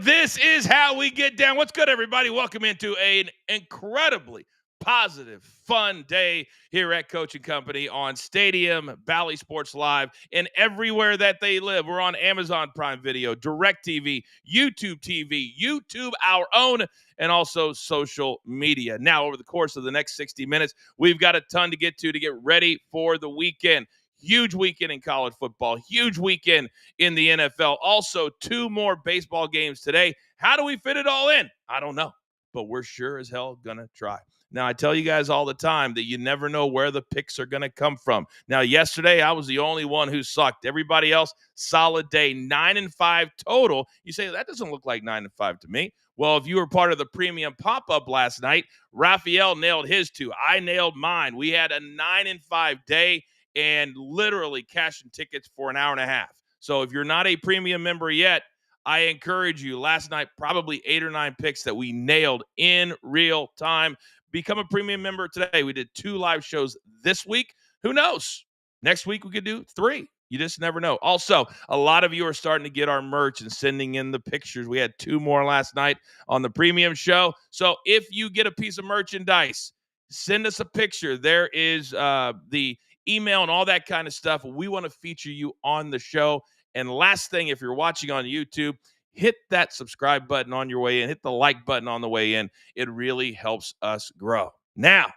this is how we get down. What's good, everybody? Welcome into an incredibly positive, fun day here at Coaching Company on Stadium, Bally Sports Live, and everywhere that they live. We're on Amazon Prime Video, DirecTV, YouTube, our own, and also social media. Now, over the course of the next 60 minutes, we've got a ton to get ready for the weekend. Huge weekend in college football, huge weekend in the NFL. Also, 2 more baseball games today. How do we fit it all in? I don't know, but we're sure as hell going to try. Now, I tell you guys all the time that you never know where the picks are going to come from. Now, yesterday, I was the only one who sucked. Everybody else, solid day, 9-5 total. You say, that doesn't look like 9-5 to me. Well, if you were part of the premium pop-up last night, Raphael nailed his 2. I nailed mine. We had a 9-5 day and literally cashing tickets for an hour and a half. So if you're not a premium member yet, I encourage you. Last night, probably 8 or 9 picks that we nailed in real time. Become a premium member today. We did 2 live shows this week. Who knows? Next week we could do 3. You just never know. Also, a lot of you are starting to get our merch and sending in the pictures. We had 2 more last night on the premium show. So if you get a piece of merchandise, send us a picture. There is the email and all that kind of stuff. We want to feature you on the show. And last thing, if you're watching on YouTube, hit that subscribe button on your way in. Hit the like button on the way in. It really helps us grow. Now,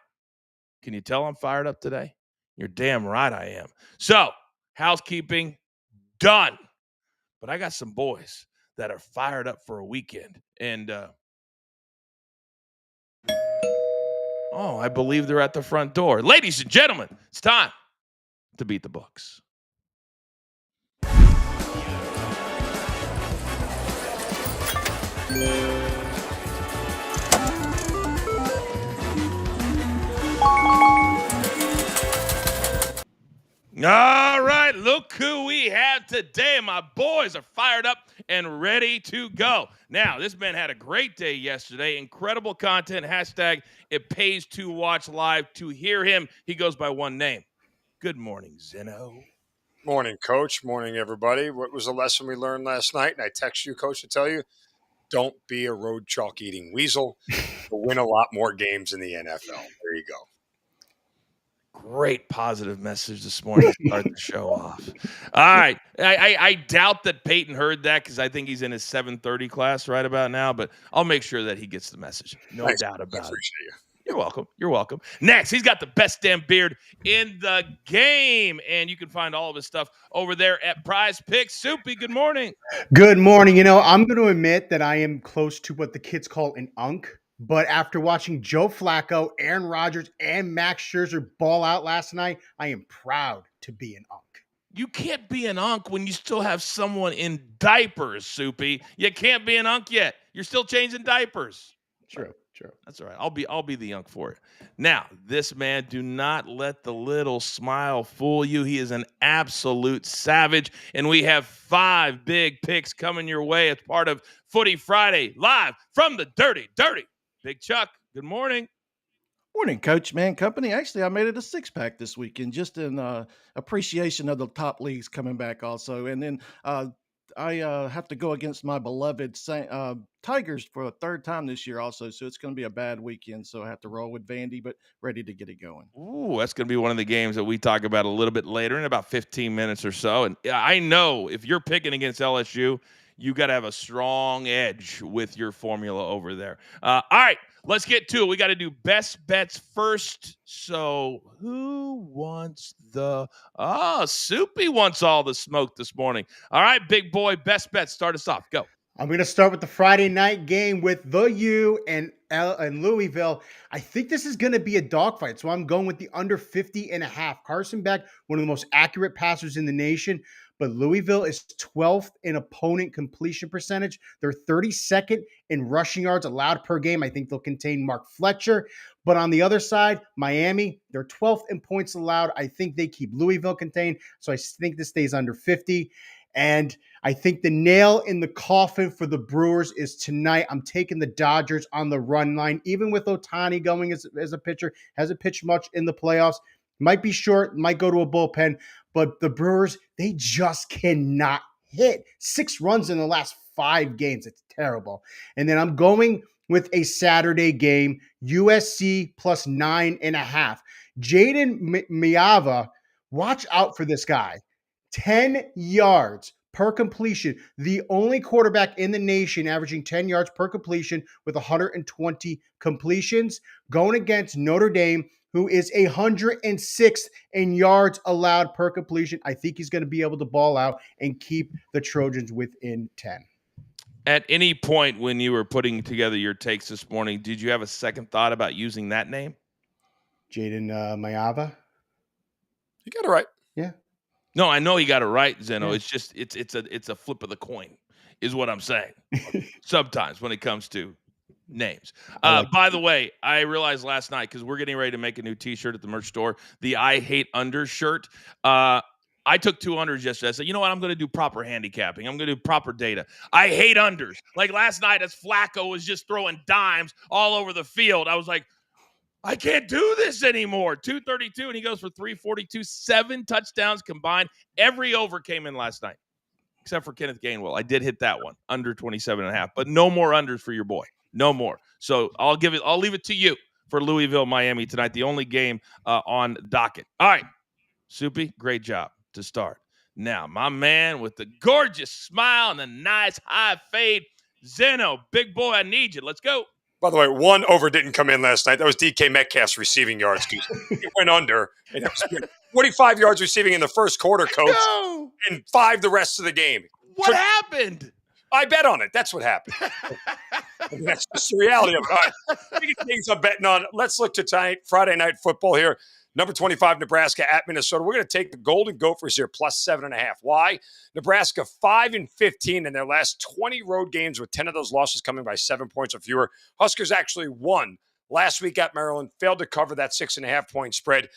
can you tell I'm fired up today? You're damn right I am. So, housekeeping done. But I got some boys that are fired up for a weekend. And, I believe they're at the front door. Ladies and gentlemen, it's time to beat the books. All right, look who we have today. My boys are fired up and ready to go. Now, this man had a great day yesterday. Incredible content. Hashtag it pays to watch live. To hear him, he goes by one name. Good morning, Zeno. Morning, Coach. Morning, everybody. What was the lesson we learned last night? And I text you, Coach, to tell you, don't be a road chalk eating weasel. You'll win a lot more games in the NFL. There you go. Great positive message this morning to start the show off. All right. I doubt that Peyton heard that because I think he's in his 7:30 class right about now, but I'll make sure that he gets the message. No doubt about it. Appreciate you. You're welcome. You're welcome. Next, he's got the best damn beard in the game, and you can find all of his stuff over there at Prize Picks. Soupy, good morning. Good morning. You know, I'm going to admit that I am close to what the kids call an unk, but after watching Joe Flacco, Aaron Rodgers, and Max Scherzer ball out last night, I am proud to be an unk. You can't be an unk when you still have someone in diapers, Soupy. You can't be an unk yet. You're still changing diapers. True. That's all right. I'll be the unk for it. Now, this man, do not let the little smile fool you. He is an absolute savage, and we have 5 big picks coming your way as part of Footy Friday, live from the Dirty Big Chuck. Good morning. Morning, Coachman Company. Actually, I made it a 6-pack this weekend, just in appreciation of the top leagues coming back also. And then I have to go against my beloved Tigers for a 3rd time this year also, so it's going to be a bad weekend, so I have to roll with Vandy, but ready to get it going. Ooh, that's going to be one of the games that we talk about a little bit later in about 15 minutes or so. And I know if you're picking against LSU, you got to have a strong edge with your formula over there. All right, let's get to it. We got to do best bets first. So who wants Soupy wants all the smoke this morning. All right, big boy, best bets. Start us off. Go. I'm going to start with the Friday night game with the U and Louisville. I think this is going to be a dogfight, so I'm going with the under 50.5. Carson Beck, one of the most accurate passers in the nation, but Louisville is 12th in opponent completion percentage. They're 32nd in rushing yards allowed per game. I think they'll contain Mark Fletcher. But on the other side, Miami, they're 12th in points allowed. I think they keep Louisville contained, so I think this stays under 50. And I think the nail in the coffin for the Brewers is tonight. I'm taking the Dodgers on the run line, even with Ohtani going as a pitcher. Hasn't pitched much in the playoffs. Might be short, might go to a bullpen. But the Brewers, they just cannot hit 6 runs in the last 5 games. It's terrible. And then I'm going with a Saturday game, USC plus 9.5. Jaden Miava, watch out for this guy. 10 yards per completion. The only quarterback in the nation averaging 10 yards per completion with 120 completions, going against Notre Dame, who is 106th in yards allowed per completion. I think he's going to be able to ball out and keep the Trojans within 10. At any point when you were putting together your takes this morning, did you have a second thought about using that name? Jaden Miava? You got it right. Yeah. No, I know you got it right, Zeno. Yeah. It's just it's a flip of the coin, is what I'm saying. Sometimes when it comes to names. By the way, I realized last night, because we're getting ready to make a new T-shirt at the merch store, the I Hate Unders shirt. I took 2 unders yesterday. I said, you know what? I'm going to do proper handicapping. I'm going to do proper data. I hate unders. Like last night, as Flacco was just throwing dimes all over the field, I was like, I can't do this anymore. 232, and he goes for 342, 7 touchdowns combined. Every over came in last night, except for Kenneth Gainwell. I did hit that one, under 27.5, but no more unders for your boy. No more. So I'll leave it to you for Louisville, Miami tonight, the only game on docket. All right, Soupy, great job to start. Now, my man with the gorgeous smile and the nice high fade, Zeno, big boy, I need you. Let's go. By the way, 1 over didn't come in last night. That was DK Metcalf's receiving yards. It went under. And it was 45 yards receiving in the first quarter, Coach, and 5 the rest of the game. What happened? I bet on it. That's what happened. That's just the reality of it. All right. Big things I'm betting on. Let's look to tonight, Friday night football here. Number 25, Nebraska at Minnesota. We're going to take the Golden Gophers here, plus 7.5. Why? Nebraska 5-15 in their last 20 road games, with 10 of those losses coming by 7 points or fewer. Huskers actually won last week at Maryland, failed to cover that 6.5-point spread.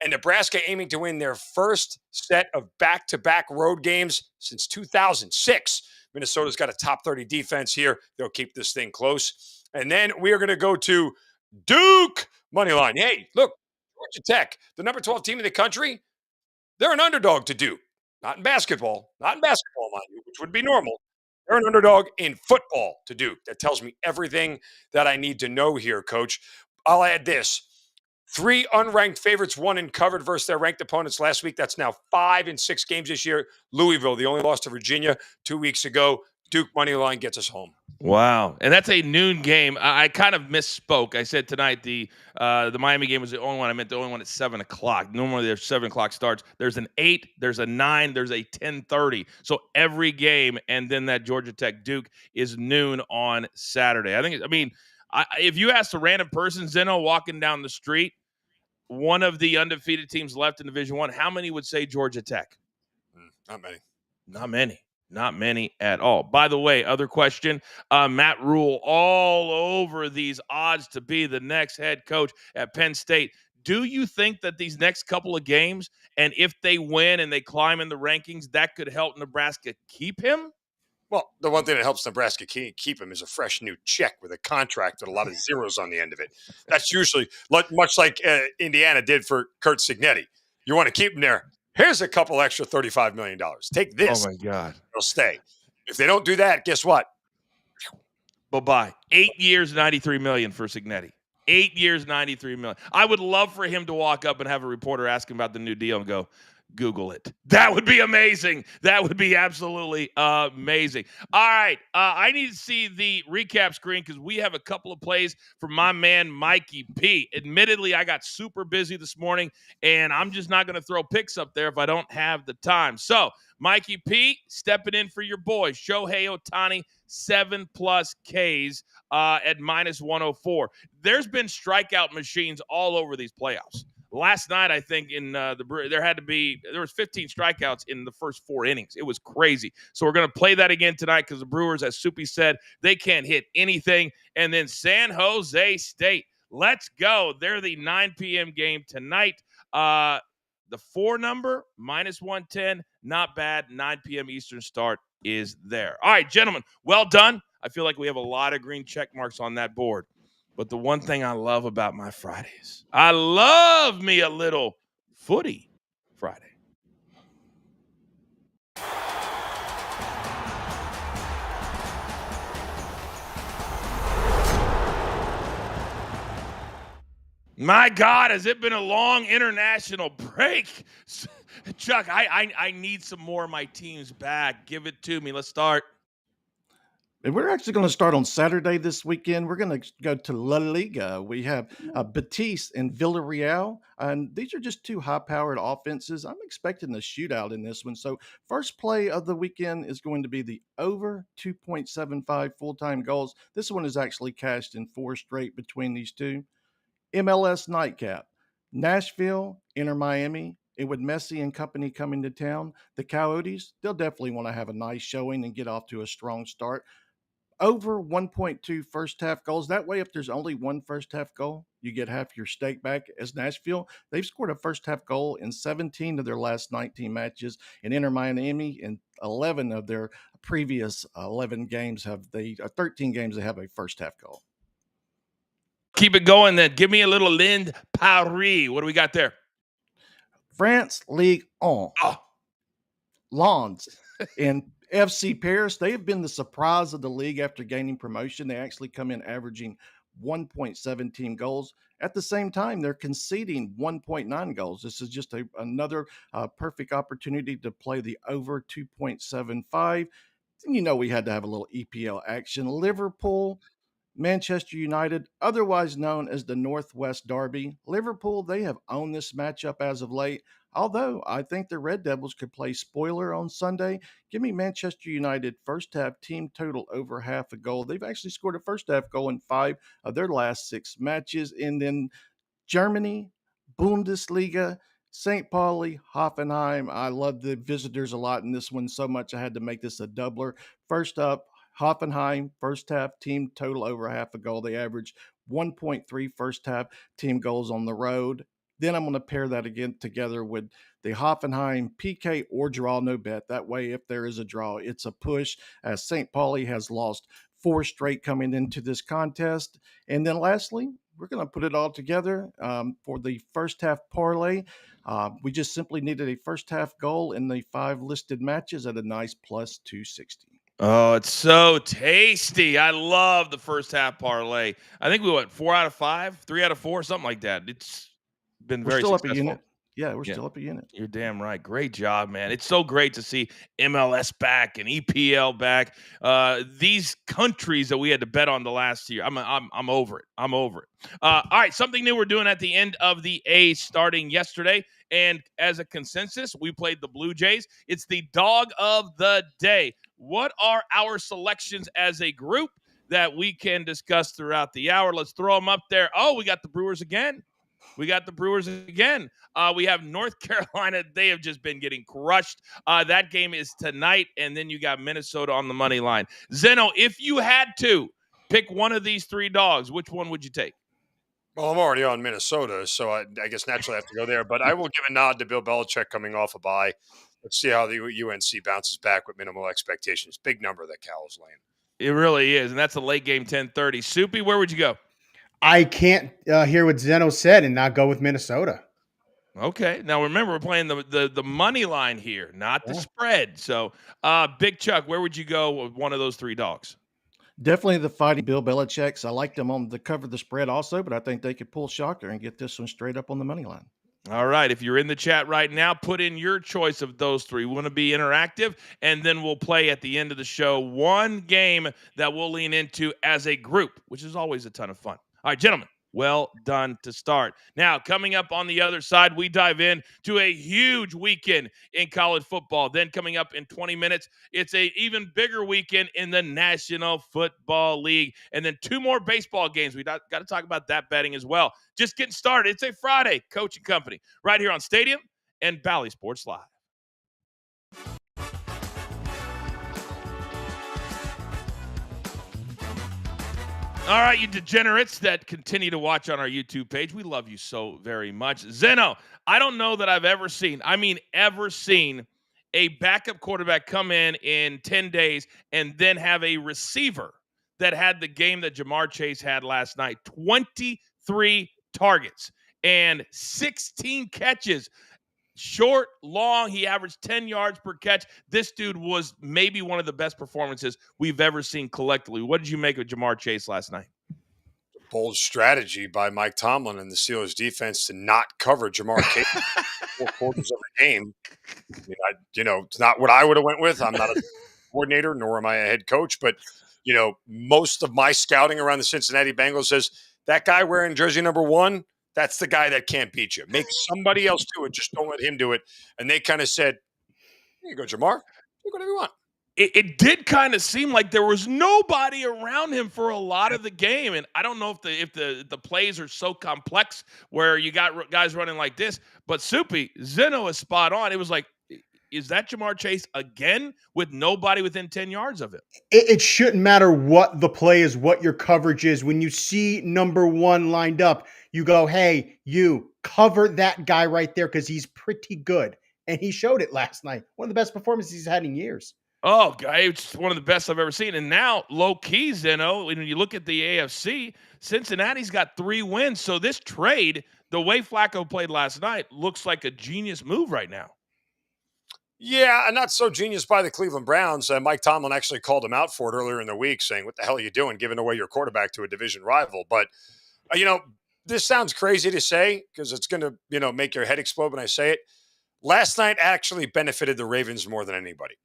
And Nebraska aiming to win their first set of back-to-back road games since 2006. Minnesota's got a top 30 defense here. They'll keep this thing close. And then we are going to go to Duke moneyline. Hey, look. Georgia Tech, the number 12 team in the country, they're an underdog to Duke. Not in basketball, mind you, which would be normal. They're an underdog in football to Duke. That tells me everything that I need to know here, Coach. I'll add this. 3 unranked favorites won and covered versus their ranked opponents last week. That's now 5 in 6 games this year. Louisville, the only loss to Virginia 2 weeks ago. Duke money line gets us home. Wow. And that's a noon game. I kind of misspoke. I said tonight the Miami game was the only one. I meant the only one at 7 o'clock. Normally there's 7 o'clock starts. There's an 8, there's a 9, there's a 10:30. So every game, and then that Georgia Tech Duke is noon on Saturday. If you asked a random person, Zeno, walking down the street, one of the undefeated teams left in Division I, how many would say Georgia Tech? Not many. Not many. Not many at all. By the way, other question, Matt Rule all over these odds to be the next head coach at Penn State. Do you think that these next couple of games, and if they win and they climb in the rankings, that could help Nebraska keep him? Well, the one thing that helps Nebraska keep him is a fresh new check with a contract with a lot of zeros on the end of it. That's usually much like Indiana did for Kurt Signetti. You want to keep him there. Here's a couple extra $35 million. Take this. Oh, my God. They'll stay. If they don't do that, guess what? Bye-bye. 8 years, $93 million for Signetti. 8 years, $93 million. I would love for him to walk up and have a reporter ask him about the new deal and go, Google it. That would be amazing. That would be absolutely amazing. All right. I need to see the recap screen because we have a couple of plays for my man, Mikey P. Admittedly, I got super busy this morning, and I'm just not going to throw picks up there if I don't have the time. So, Mikey P, stepping in for your boy, Shohei Ohtani, 7+ Ks at minus 104. There's been strikeout machines all over these playoffs. Last night, I think in there was 15 strikeouts in the first 4 innings. It was crazy. So we're going to play that again tonight because the Brewers, as Soupy said, they can't hit anything. And then San Jose State, let's go. They're the 9 p.m. game tonight. The 4 number, minus 110, not bad. 9 p.m. Eastern start is there. All right, gentlemen, well done. I feel like we have a lot of green check marks on that board. But the one thing I love about my Fridays, I love me a little footy Friday. My God, has it been a long international break? Chuck, I need some more of my teams back. Give it to me. Let's start. And we're actually going to start on Saturday this weekend. We're going to go to La Liga. We have Betis and Villarreal, and these are just two high-powered offenses. I'm expecting a shootout in this one. So first play of the weekend is going to be the over 2.75 full-time goals. This one is actually cashed in 4 straight between these two. MLS nightcap, Nashville, Inter Miami. And with Messi and company coming to town, the Coyotes, they'll definitely want to have a nice showing and get off to a strong start. Over 1.2 first half goals. That way, if there's only one first half goal, you get half your stake back. As Nashville, they've scored a first half goal in 17 of their last 19 matches. And Inter Miami, in 11 of their previous 11 games, 13 games, they have a first half goal. Keep it going then. Give me a little Lind Paris. What do we got there? France Ligue 1. Oh. Lens and FC Paris, they have been the surprise of the league after gaining promotion. They actually come in averaging 1.17 goals. At the same time, they're conceding 1.9 goals. This is just another perfect opportunity to play the over 2.75. You know, we had to have a little EPL action. Liverpool, Manchester United, otherwise known as the Northwest Derby. Liverpool, they have owned this matchup as of late, although I think the Red Devils could play spoiler on Sunday. Give me Manchester United first half team total over half a goal. They've actually scored a first half goal in 5 of their last 6 matches. And then Germany, Bundesliga, St. Pauli, Hoffenheim. I love the visitors a lot in this one so much I had to make this a doubler. First up, Hoffenheim, first half team total over half a goal. They average 1.3 first half team goals on the road. Then I'm going to pair that again together with the Hoffenheim PK or draw no bet. That way, if there is a draw, it's a push, as St. Pauli has lost 4 straight coming into this contest. And then lastly, we're going to put it all together for the first half parlay. We just simply needed a first half goal in the 5 listed matches at a nice plus 260. Oh, it's so tasty. I love the first half parlay. I think we went 4 out of 5, 3 out of 4, something like that. It's been We're very still successful. up a unit. Yeah, we're still up a unit. You're damn right. Great job, man. It's so great to see MLS back and EPL back. These countries that we had to bet on the last year. I'm over it. I'm over it. All right, something new we're doing at the end of the A starting yesterday. And as a consensus, we played the Blue Jays. It's the dog of the day. What are our selections as a group that we can discuss throughout the hour? Let's throw them up there. Oh, we got the Brewers again. We have North Carolina. They have just been getting crushed. That game is tonight, and then you got Minnesota on the money line. Zeno, if you had to pick one of these 3 dogs, which one would you take? Well, I'm already on Minnesota, so I guess naturally I have to go there. But I will give a nod to Bill Belichick coming off a bye. Let's see how the UNC bounces back with minimal expectations. Big number that Cal is laying. It really is, and that's a late game 10:30. Soupy, where would you go? I can't hear what Zeno said and not go with Minnesota. Okay. Now remember, we're playing the money line here, not the spread. So, Big Chuck, where would you go with one of those 3 dogs? Definitely the fighting Bill Belichick's. I like them on the cover the spread also, but I think they could pull shocker and get this one straight up on the money line. All right. If you're in the chat right now, put in your choice of those 3. We want to be interactive, and then we'll play at the end of the show one game that we'll lean into as a group, which is always a ton of fun. All right, gentlemen. Well done to start. Now, coming up on the other side, we dive in to a huge weekend in college football. Then coming up in 20 minutes, it's a even bigger weekend in the National Football League. And then 2 more baseball games. We got to talk about that betting as well. Just getting started. It's a Friday Coaching Company right here on Stadium and Bally Sports Live. All right, you degenerates that continue to watch on our YouTube page, we love you so very much. Zeno, I don't know that I've ever seen a backup quarterback come in 10 days and then have a receiver that had the game that Jamar Chase had last night. 23 targets and 16 catches. Short, long, he averaged 10 yards per catch. This dude was maybe one of the best performances we've ever seen collectively. What did you make of Jamar Chase last night? bold strategy by Mike Tomlin and the Steelers defense to not cover Jamar Chase 4 quarters of the game. I mean, it's not what I would have went with. I'm not a coordinator, nor am I a head coach, but most of my scouting around the Cincinnati Bengals says that guy wearing jersey number 1, that's the guy that can't beat you. Make somebody else do it. Just don't let him do it. And they kind of said, here you go, Jamar. Do whatever you want. It did kind of seem like there was nobody around him for a lot of the game, and I don't know if the plays are so complex where you got guys running like this. But Soupy Zeno is spot on. It was like, is that Jamar Chase again with nobody within 10 yards of him? It shouldn't matter what the play is, what your coverage is. When you see number 1 lined up, you go, hey, you cover that guy right there because he's pretty good. And he showed it last night. One of the best performances he's had in years. Oh, guy, it's one of the best I've ever seen. And now, low-key, Zeno, when you look at the AFC, Cincinnati's got 3 wins. So this trade, the way Flacco played last night, looks like a genius move right now. Yeah, and not so genius by the Cleveland Browns. Mike Tomlin actually called him out for it earlier in the week, saying, what the hell are you doing, giving away your quarterback to a division rival? But, this sounds crazy to say because it's going to, make your head explode when I say it. Last night actually benefited the Ravens more than anybody.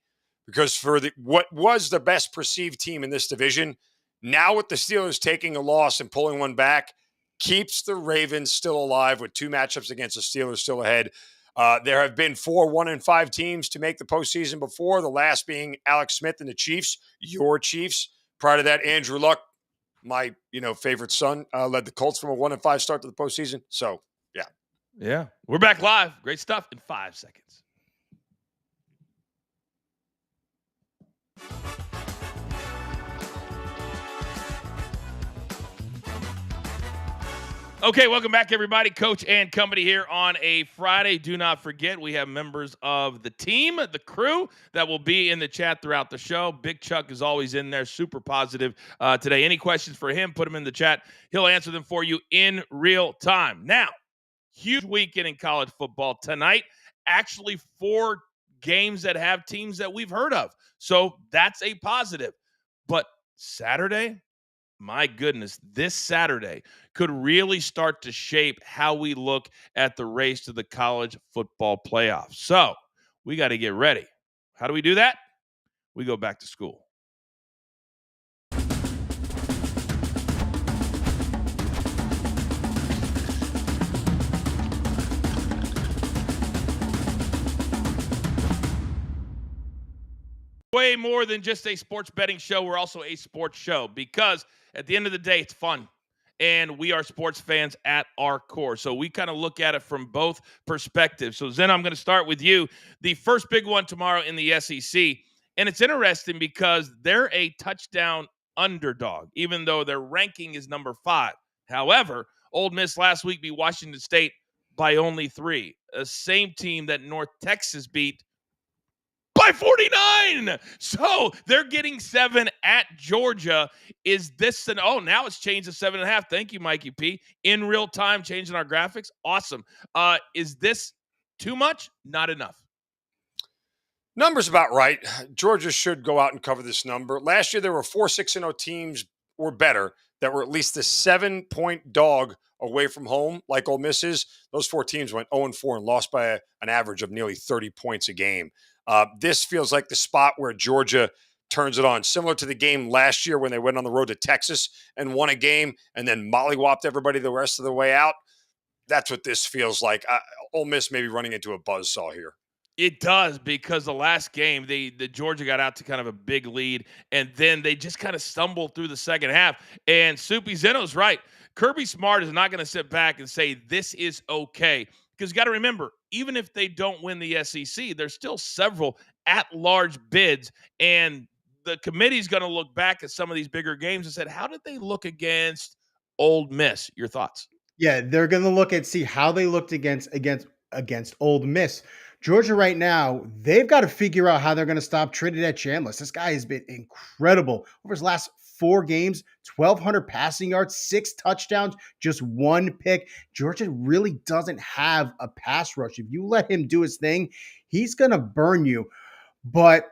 Because for what was the best perceived team in this division, now with the Steelers taking a loss and pulling one back, keeps the Ravens still alive with 2 matchups against the Steelers still ahead. There have been 4 1-5 teams to make the postseason before, the last being Alex Smith and the Chiefs, your Chiefs. Prior to that, Andrew Luck, my favorite son, led the Colts from a 1-5 start to the postseason. So, yeah. Yeah. We're back live. Great stuff in 5 seconds. Okay, welcome back, everybody. Coach and company here on a Friday. Do not forget, we have members of the team, the crew, that will be in the chat throughout the show. Big Chuck is always in there, super positive today. Any questions for him, put them in the chat. He'll answer them for you in real time. Now, huge weekend in college football tonight. Actually, 4 games that have teams that we've heard of. So that's a positive. But Saturday, my goodness, this Saturday could really start to shape how we look at the race to the college football playoffs. So we got to get ready. How do we do that? We go back to school. Way more than just a sports betting show. We're also a sports show because at the end of the day, it's fun. And we are sports fans at our core. So we kind of look at it from both perspectives. So, Zen, I'm going to start with you. The first big one tomorrow in the SEC. And it's interesting because they're a touchdown underdog, even though their ranking is number 5. However, Ole Miss last week beat Washington State by only 3. The same team that North Texas beat by 49. So they're getting 7 at Georgia. Is this now it's changed to 7.5. Thank you, Mikey P. In real time, changing our graphics. Awesome. Is this too much? Not enough. Number's about right. Georgia should go out and cover this number. Last year, there were 4 6-0 teams or better that were at least a 7-point dog away from home, like Ole Miss is. Those 4 teams went 0-4 and lost by an average of nearly 30 points a game. This feels like the spot where Georgia turns it on, similar to the game last year when they went on the road to Texas and won a game and then mollywopped everybody the rest of the way out. That's what this feels like. Ole Miss may be running into a buzzsaw here. It does, because the last game, the Georgia got out to kind of a big lead, and then they just kind of stumbled through the second half. And Soupy Zeno's right. Kirby Smart is not going to sit back and say this is okay. Because you got to remember, even if they don't win the SEC, there's still several at-large bids, and the committee's going to look back at some of these bigger games and said, how did they look against Ole Miss? Your thoughts? Yeah, they're going to look and see how they looked against Ole Miss. Georgia right now, they've got to figure out how they're going to stop Trinidad Chambliss. This guy has been incredible over his last 4 games, 1,200 passing yards, 6 touchdowns, just 1 pick. Georgia really doesn't have a pass rush. If you let him do his thing, he's going to burn you. But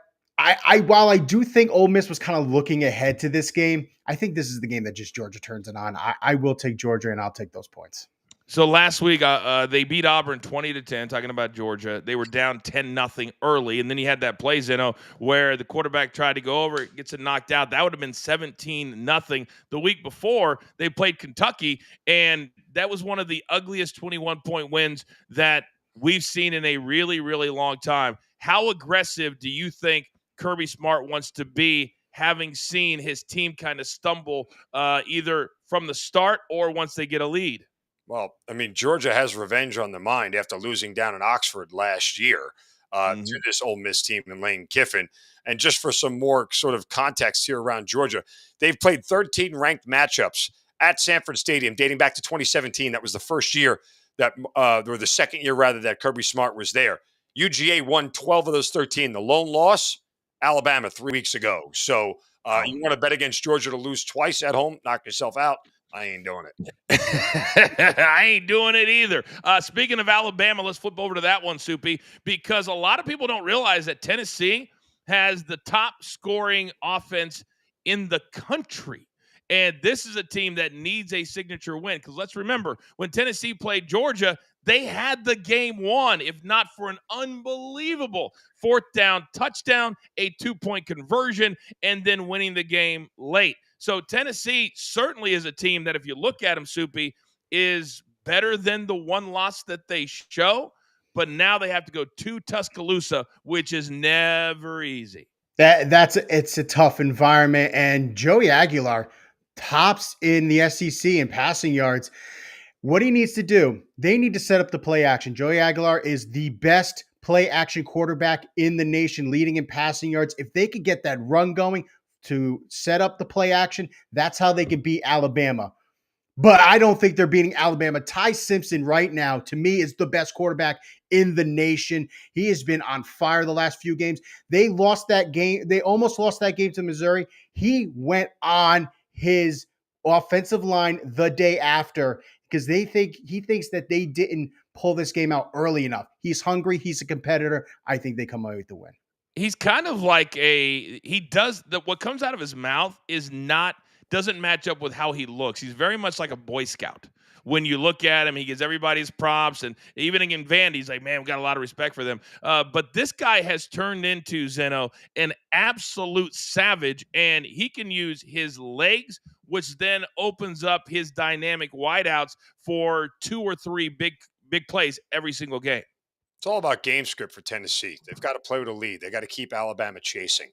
While I do think Ole Miss was kind of looking ahead to this game, I think this is the game that just Georgia turns it on. I will take Georgia, and I'll take those points. So last week, they beat Auburn 20-10. Talking about Georgia, they were down 10-0 early, and then you had that play, Zeno, where the quarterback tried to go over, gets it knocked out. That would have been 17-0. The week before, they played Kentucky, and that was one of the ugliest 21-point wins that we've seen in a really, really long time. How aggressive do you think Kirby Smart wants to be, having seen his team kind of stumble either from the start or once they get a lead? Well, I mean, Georgia has revenge on the mind after losing down in Oxford last year to this Ole Miss team in Lane Kiffin. And just for some more sort of context here around Georgia, they've played 13 ranked matchups at Sanford Stadium dating back to 2017. That was the first year that, or the second year rather, that Kirby Smart was there. UGA won 12 of those 13. The lone loss, Alabama 3 weeks ago. So you want to bet against Georgia to lose twice at home? Knock yourself out. I ain't doing it. I ain't doing it either. Speaking of Alabama, let's flip over to that one, Soupy, because a lot of people don't realize that Tennessee has the top scoring offense in the country. And this is a team that needs a signature win, because let's remember, when Tennessee played Georgia, they had the game won, if not for an unbelievable fourth down touchdown, a 2-point conversion, and then winning the game late. So Tennessee certainly is a team that, if you look at them, Soupy, is better than the one loss that they show. But now they have to go to Tuscaloosa, which is never easy. It's a tough environment. And Joey Aguilar tops in the SEC in passing yards. What he needs to do, they need to set up the play action. Joey Aguilar is the best play action quarterback in the nation, leading in passing yards. If they could get that run going to set up the play action, that's how they could beat Alabama. But I don't think they're beating Alabama. Ty Simpson right now, to me, is the best quarterback in the nation. He has been on fire the last few games. They lost that game. They almost lost that game to Missouri. He went on his offensive line the day after because he thinks that they didn't pull this game out early enough. He's hungry. He's a competitor. I think they come away with the win. He's kind of like what comes out of his mouth doesn't match up with how he looks. He's very much like a Boy Scout. When you look at him, he gives everybody's props, and even in Vandy, he's like, man, we've got a lot of respect for them. But this guy has turned into, Zeno, an absolute savage, and he can use his legs, which then opens up his dynamic wideouts for 2 or 3 big plays every single game. It's all about game script for Tennessee. They've got to play with a lead. They got to keep Alabama chasing.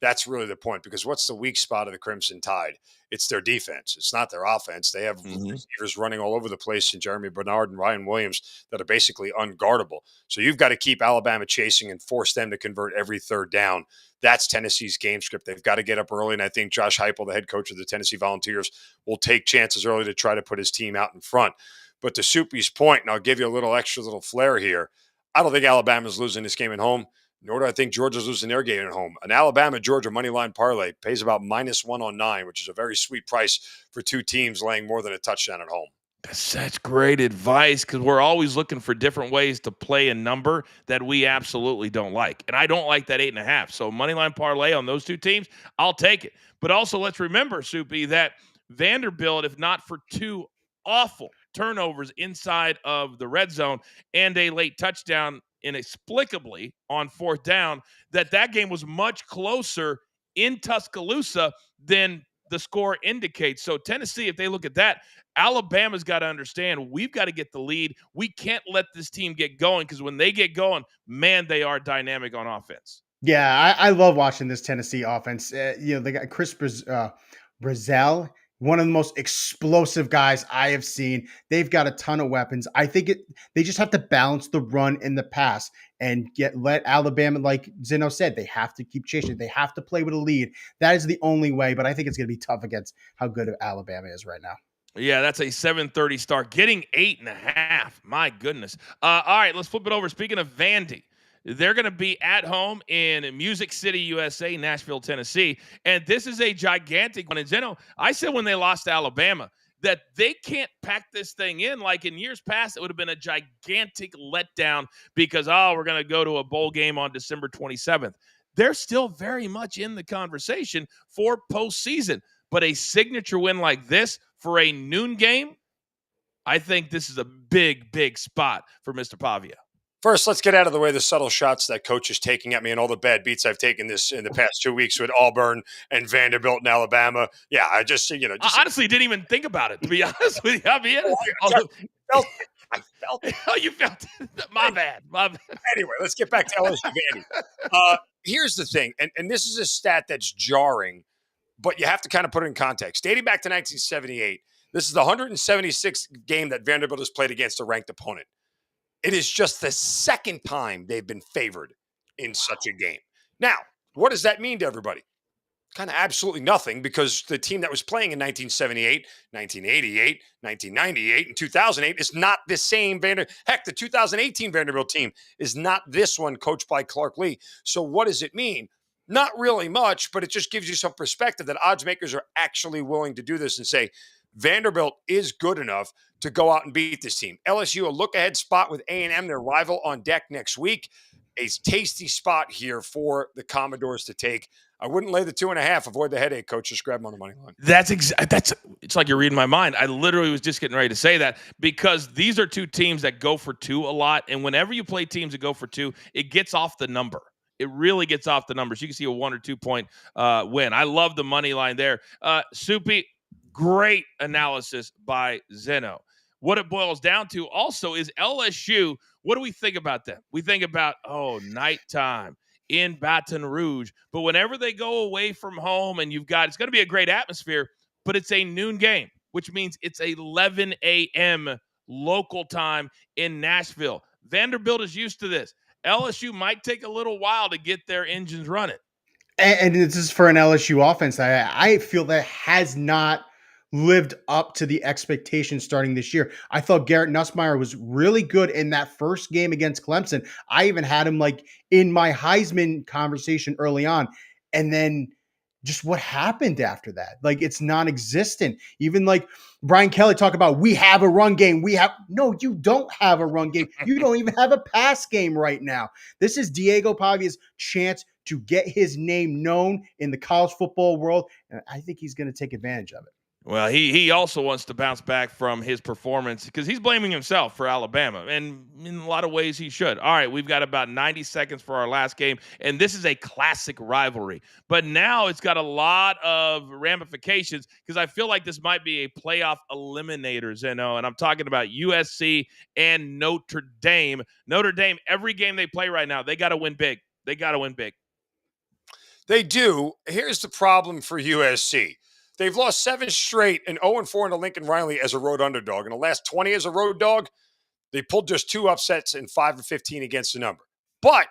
That's really the point, because what's the weak spot of the Crimson Tide? It's their defense. It's not their offense. They have receivers running all over the place in Jeremy Bernard and Ryan Williams that are basically unguardable. So you've got to keep Alabama chasing and force them to convert every third down. That's Tennessee's game script. They've got to get up early, and I think Josh Heupel, the head coach of the Tennessee Volunteers, will take chances early to try to put his team out in front. But to Soupy's point, and I'll give you a little extra little flair here, I don't think Alabama's losing this game at home, nor do I think Georgia's losing their game at home. An Alabama-Georgia moneyline parlay pays about -1 on 9, which is a very sweet price for 2 teams laying more than a touchdown at home. That's such great advice, because we're always looking for different ways to play a number that we absolutely don't like. And I don't like that 8.5. So moneyline parlay on those 2 teams, I'll take it. But also let's remember, Soupy, that Vanderbilt, if not for 2 awful turnovers inside of the red zone and a late touchdown inexplicably on 4th down, that game was much closer in Tuscaloosa than the score indicates. So Tennessee, if they look at that, Alabama's got to understand, we've got to get the lead. We can't let this team get going, because when they get going, man, they are dynamic on offense. Yeah, I love watching this Tennessee offense. They got Chris Brazzell, one of the most explosive guys I have seen. They've got a ton of weapons. I think they just have to balance the run and the pass and let Alabama, like Zeno said, they have to keep chasing. They have to play with a lead. That is the only way, but I think it's going to be tough against how good Alabama is right now. Yeah, that's a 7:30 start. Getting 8.5. My goodness. All right, let's flip it over. Speaking of Vandy, they're going to be at home in Music City, USA, Nashville, Tennessee. And this is a gigantic one. And Zeno, I said when they lost to Alabama that they can't pack this thing in. Like in years past, it would have been a gigantic letdown because, we're going to go to a bowl game on December 27th. they're still very much in the conversation for postseason. But a signature win like this for a noon game, I think this is a big, big spot for Mr. Pavia. First, let's get out of the way the subtle shots that coach is taking at me and all the bad beats I've taken this in the past 2 weeks with Auburn and Vanderbilt and Alabama. Yeah, I just, I honestly didn't even think about it, to be honest with you. I felt it. Oh, you felt it. My bad. Anyway, let's get back to LSU Vandy. Here's the thing, and this is a stat that's jarring, but you have to kind of put it in context. Dating back to 1978, this is the 176th game that Vanderbilt has played against a ranked opponent. It is just the second time they've been favored in such a game. Now, what does that mean to everybody? Kind of absolutely nothing, because the team that was playing in 1978, 1988, 1998, and 2008 is not the same Heck, the 2018 Vanderbilt team is not this one coached by Clark Lee. So what does it mean? Not really much, but it just gives you some perspective that odds makers are actually willing to do this and say, Vanderbilt is good enough to go out and beat this team. LSU, a look-ahead spot with A&M, their rival, on deck next week. A tasty spot here for the Commodores to take. I wouldn't lay the 2.5. Avoid the headache, coach. Just grab them on the money line. It's like you're reading my mind. I literally was just getting ready to say that, because these are two teams that go for two a lot. And whenever you play teams that go for two, it gets off the number. It really gets off the numbers. You can see a 1 or 2 point win. I love the money line there. Soupy, great analysis by Zeno. What it boils down to also is LSU. What do we think about them? We think about, nighttime in Baton Rouge. But whenever they go away from home and it's going to be a great atmosphere, but it's a noon game, which means it's 11 a.m. local time in Nashville. Vanderbilt is used to this. LSU might take a little while to get their engines running. And this is for an LSU offense that I feel that has not lived up to the expectations starting this year. I thought Garrett Nussmeier was really good in that first game against Clemson. I even had him in my Heisman conversation early on. And then just what happened after that? It's non-existent. Even Brian Kelly talk about, we have a run game. No, you don't have a run game. You don't even have a pass game right now. This is Diego Pavia's chance to get his name known in the college football world. And I think he's going to take advantage of it. Well, he also wants to bounce back from his performance, because he's blaming himself for Alabama, and in a lot of ways he should. All right, we've got about 90 seconds for our last game, and this is a classic rivalry. But now it's got a lot of ramifications, because I feel like this might be a playoff eliminator, Zeno, and I'm talking about USC and Notre Dame. Notre Dame, every game they play right now, they got to win big. They got to win big. They do. Here's the problem for USC. They've lost 7 straight and 0-4 into Lincoln Riley as a road underdog. In the last 20 as a road dog, they pulled just 2 upsets and 5-15 against the number. But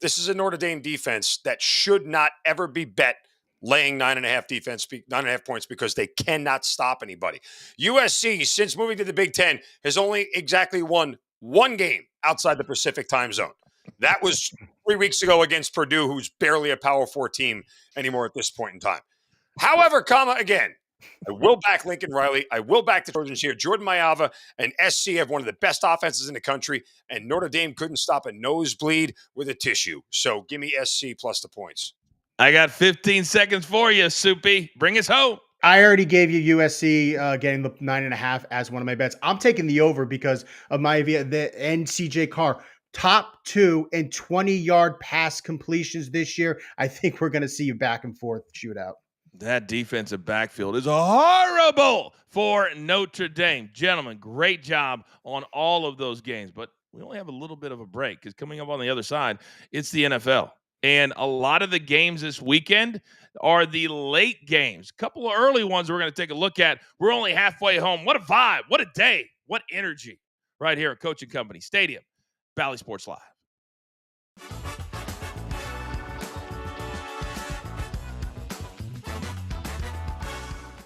this is a Notre Dame defense that should not ever be bet laying 9.5 points, because they cannot stop anybody. USC, since moving to the Big Ten, has only exactly won 1 game outside the Pacific time zone. That was 3 weeks ago against Purdue, who's barely a Power 4 team anymore at this point in time. However, again, I will back Lincoln Riley. I will back the Trojans here. Jordan Mailata and SC have one of the best offenses in the country, and Notre Dame couldn't stop a nosebleed with a tissue. So give me SC plus the points. I got 15 seconds for you, Soupy. Bring us home. I already gave you USC getting the 9.5 as one of my bets. I'm taking the over because of the CJ Carr. Top 2 in 20-yard pass completions this year. I think we're going to see a back and forth shootout. That defensive backfield is horrible for Notre Dame. Gentlemen, great job on all of those games. But we only have a little bit of a break, because coming up on the other side, it's the NFL. And a lot of the games this weekend are the late games. A couple of early ones we're going to take a look at. We're only halfway home. What a vibe. What a day. What energy right here at Coaching Company Stadium, Bally Sports Live.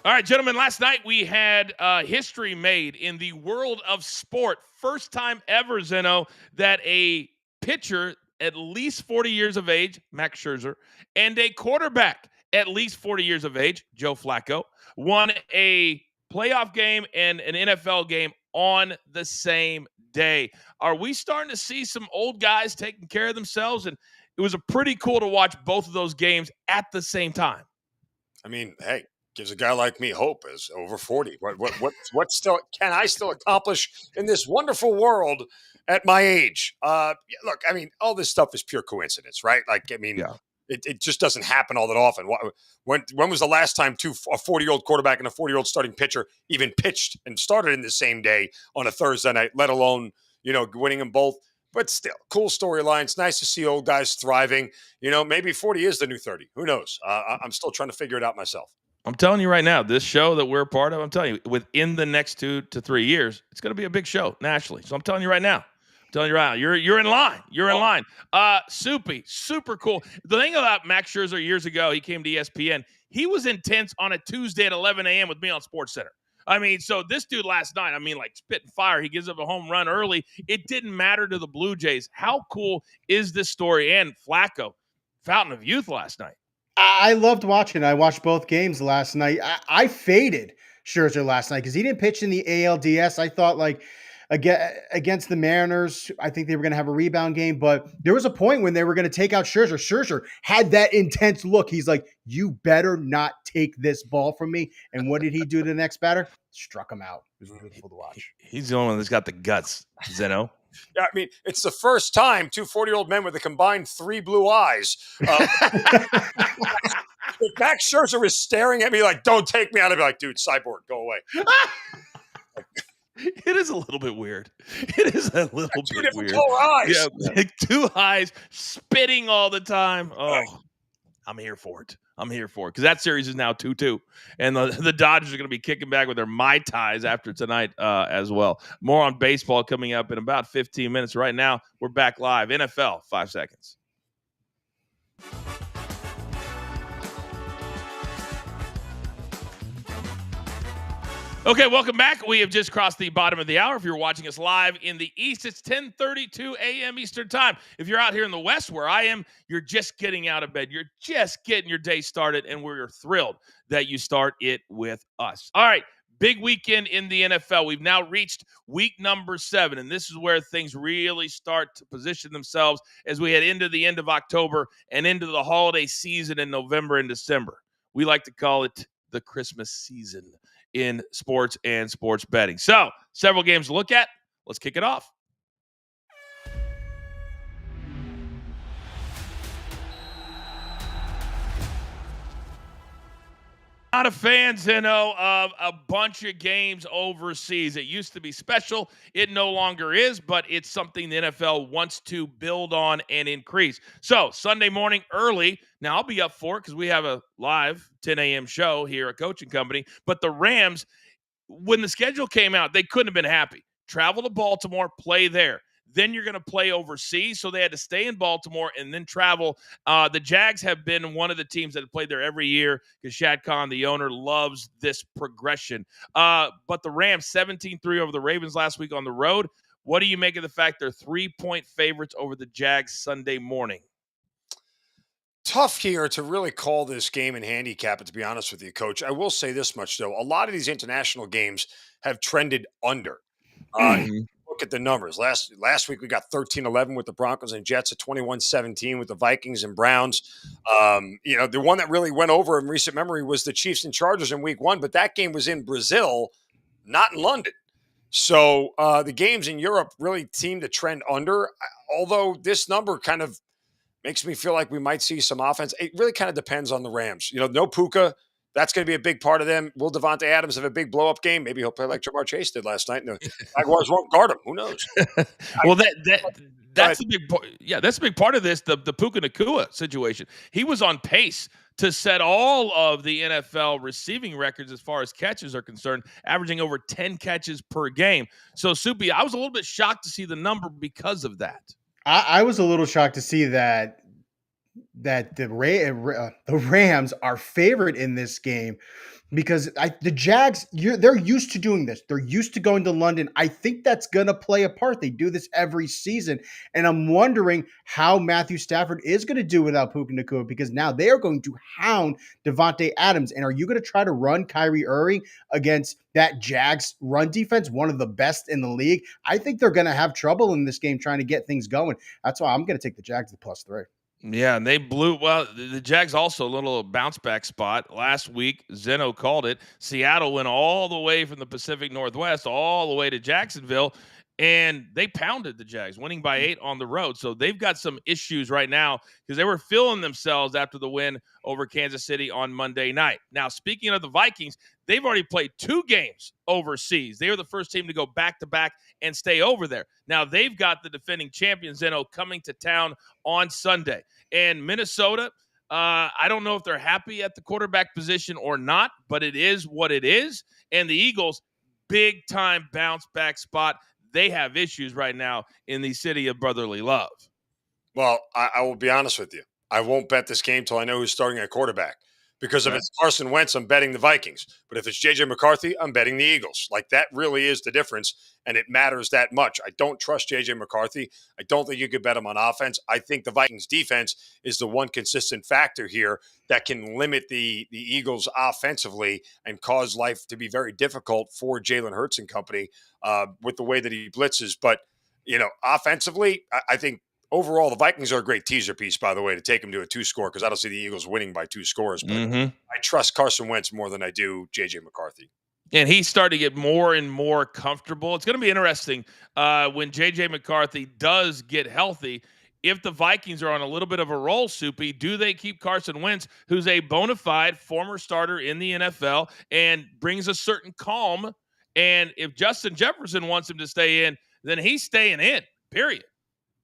All right, gentlemen, last night we had history made in the world of sport. First time ever, Zeno, that a pitcher at least 40 years of age, Max Scherzer, and a quarterback at least 40 years of age, Joe Flacco, won a playoff game and an NFL game on the same day. Are we starting to see some old guys taking care of themselves? And it was a pretty cool to watch both of those games at the same time. I mean, hey, gives a guy like me hope as over 40. What still can I still accomplish in this wonderful world at my age? Look, I mean, all this stuff is pure coincidence, right? Like, I mean, Yeah. it just doesn't happen all that often. When was the last time a 40-year-old quarterback and a 40-year-old starting pitcher even pitched and started in the same day on a Thursday night, let alone, winning them both? But still, cool storylines. Nice to see old guys thriving. Maybe 40 is the new 30. Who knows? I'm still trying to figure it out myself. I'm telling you right now, this show that we're a part of, I'm telling you, within the next 2 to 3 years, it's going to be a big show nationally. So I'm telling you right now. You're in line. You're in line. Soupy, super cool. The thing about Max Scherzer years ago, he came to ESPN. He was intense on a Tuesday at 11 a.m. with me on SportsCenter. I mean, so this dude last night, like spitting fire. He gives up a home run early. It didn't matter to the Blue Jays. How cool is this story? And Flacco, fountain of youth last night. I loved watching. I watched both games last night. I faded Scherzer last night because he didn't pitch in the ALDS. I thought against the Mariners, I think they were going to have a rebound game, but there was a point when they were going to take out Scherzer. Scherzer had that intense look. He's like, you better not take this ball from me. And what did he do to the next batter? Struck him out. It was beautiful to watch. He's the only one that's got the guts, Zeno. Yeah, I mean, it's the first time 2 40-year-old men with a combined 3 blue eyes. If Max Scherzer was staring at me like, don't take me out, I'd be like, dude, Cyborg, go away. It is a little bit weird. It is a little bit weird. Color eyes. Yeah, like 2 eyes, spitting all the time. Oh, I'm here for it. Because that series is now 2-2. And the Dodgers are going to be kicking back with their Mai Tais after tonight as well. More on baseball coming up in about 15 minutes. Right now, we're back live. NFL, 5 seconds. Okay, welcome back. We have just crossed the bottom of the hour. If you're watching us live in the East, it's 10:32 a.m. Eastern Time. If you're out here in the West where I am, you're just getting out of bed. You're just getting your day started, and we're thrilled that you start it with us. All right, big weekend in the NFL. We've now reached week number 7, and this is where things really start to position themselves as we head into the end of October and into the holiday season in November and December. We like to call it the Christmas season in sports and sports betting. So, several games to look at. Let's kick it off. Not a fan, Zeno, of a bunch of games overseas. It used to be special. It no longer is, but it's something the NFL wants to build on and increase. So, Sunday morning early, now I'll be up for it because we have a live 10 a.m. show here at Coaching Company, but the Rams, when the schedule came out, they couldn't have been happy. Travel to Baltimore, play there. Then you're going to play overseas, so they had to stay in Baltimore and then travel. The Jags have been one of the teams that have played there every year because Shad Khan, the owner, loves this progression. But the Rams, 17-3 over the Ravens last week on the road. What do you make of the fact they're 3-point favorites over the Jags Sunday morning? Tough here to really call this game and handicap it, to be honest with you, Coach. I will say this much, though. A lot of these international games have trended under. Look at the numbers. Last week we got 13-11 with the Broncos and Jets, at 21-17 with the Vikings and Browns. The one that really went over in recent memory was the Chiefs and Chargers in week 1, but that game was in Brazil, not in London. So the games in Europe really seem to trend under, although this number kind of makes me feel like we might see some offense. It really kind of depends on the Rams. No Puka. That's going to be a big part of them. Will Devontae Adams have a big blow-up game? Maybe he'll play like Jamar Chase did last night, and the Jaguars won't guard him. Who knows? Well, that's a big part. Yeah, that's a big part of this. The Puka Nacua situation. He was on pace to set all of the NFL receiving records as far as catches are concerned, averaging over 10 catches per game. So, Soupy, I was a little bit shocked to see the number because of that. I was a little shocked to see that the Rams are favorite in this game because the Jags, they're used to doing this. They're used to going to London. I think that's going to play a part. They do this every season. And I'm wondering how Matthew Stafford is going to do without Puka Nacua because now they are going to hound Devontae Adams. And are you going to try to run Kyrie Irving against that Jags run defense, one of the best in the league? I think they're going to have trouble in this game trying to get things going. That's why I'm going to take the Jags to +3. Yeah, and they blew. Well, the Jags also a little bounce back spot last week. Zeno called it. Seattle went all the way from the Pacific Northwest all the way to Jacksonville, and they pounded the Jags, winning by 8 on the road. So they've got some issues right now because they were feeling themselves after the win over Kansas City on Monday night. Now, speaking of the Vikings, they've already played 2 games overseas. They were the first team to go back to back and stay over there. Now they've got the defending champions Zeno coming to town on Sunday. And Minnesota, I don't know if they're happy at the quarterback position or not, but it is what it is. And the Eagles, big time bounce back spot. They have issues right now in the city of brotherly love. Well, I will be honest with you. I won't bet this game till I know who's starting at quarterback. Because if it's Carson Wentz, I'm betting the Vikings. But if it's J.J. McCarthy, I'm betting the Eagles. Like, that really is the difference, and it matters that much. I don't trust J.J. McCarthy. I don't think you could bet him on offense. I think the Vikings defense is the one consistent factor here that can limit the Eagles offensively and cause life to be very difficult for Jalen Hurts and company with the way that he blitzes. But, offensively, I think overall, the Vikings are a great teaser piece, by the way, to take them to a 2-score because I don't see the Eagles winning by 2 scores. But I trust Carson Wentz more than I do J.J. McCarthy. And he's starting to get more and more comfortable. It's going to be interesting when J.J. McCarthy does get healthy. If the Vikings are on a little bit of a roll, Soupy, do they keep Carson Wentz, who's a bona fide former starter in the NFL and brings a certain calm? And if Justin Jefferson wants him to stay in, then he's staying in, period.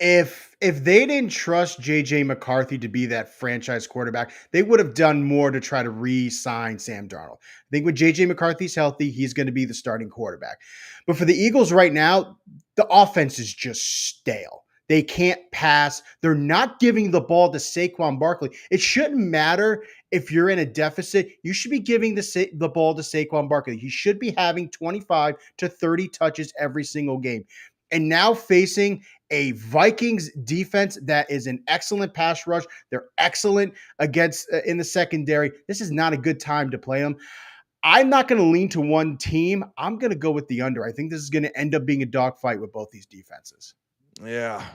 If they didn't trust JJ McCarthy to be that franchise quarterback, they would have done more to try to re-sign Sam Darnold. I think when JJ McCarthy's healthy, he's going to be the starting quarterback. But for the Eagles right now, the offense is just stale. They can't pass. They're not giving the ball to Saquon Barkley. It shouldn't matter if you're in a deficit. You should be giving the ball to Saquon Barkley. He should be having 25 to 30 touches every single game. And now facing a Vikings defense that is an excellent pass rush. They're excellent against in the secondary. This is not a good time to play them. I'm not going to lean to one team. I'm going to go with the under. I think this is going to end up being a dogfight with both these defenses. Yeah.